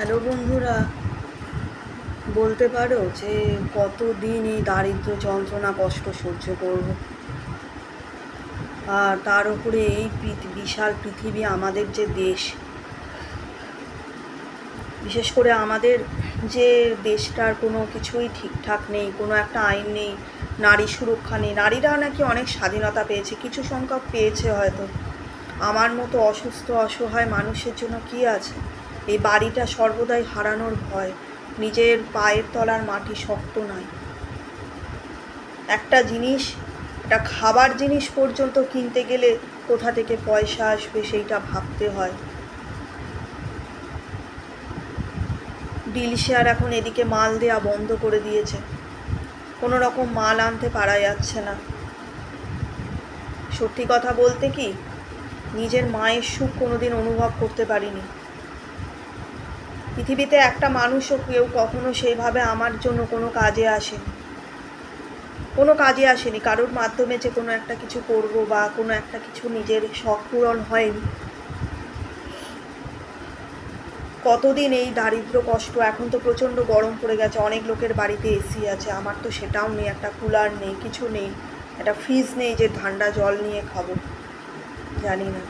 Hello বন্ধুরা, বলতে পারো যে কতদিন এই দারিদ্র যন্ত্রণা কষ্ট সহ্য করব। আর তার উপরে এই বিশাল পৃথিবী, আমাদের যে দেশ, বিশেষ করে আমাদের যে দেশটার কোনো কিছুই ঠিকঠাক নেই, কোনো একটা আইন নেই, নারী সুরক্ষা নেই। নারীরা নাকি অনেক স্বাধীনতা পেয়েছে, কিছু সংখ্যক পেয়েছে হয়তো। আমার মতো অসুস্থ অসহায় মানুষের জন্য কি আছে? এই বাড়িটা সর্বদাই হারানোর ভয়। নিজের পায়ের তলার মাটি শক্ত নয়। একটা জিনিস, একটা খাবার জিনিস পর্যন্ত কিনতে গেলে কোথা থেকে পয়সা আসবে সেইটা ভাবতে হয়। ডিল শেয়ার এখন এদিকে মাল দেওয়া বন্ধ করে দিয়েছে, কোনো রকম মাল আনতে পারা যাচ্ছে না। সত্যি কথা বলতে কি, নিজের মায়ের সুখ কোনোদিন অনুভব করতে পারিনি। পৃথিবীতে একটা মানুষও কেউ কখনো সেইভাবে আমার জন্য কোনো কাজে আসেনি। কারোর মাধ্যমে যে কোনো একটা কিছু করব বা কোনো একটা কিছু নিজের শখ পূরণ হয়নি। কতদিন এই দারিদ্র কষ্ট। এখন তো প্রচণ্ড গরম পড়ে গেছে, অনেক লোকের বাড়িতে এসি আছে, আমার তো সেটাও নেই, একটা কুলার নেই, কিছু নেই, একটা ফ্রিজ নেই যে ঠান্ডা জল নিয়ে খাবো। জানি না।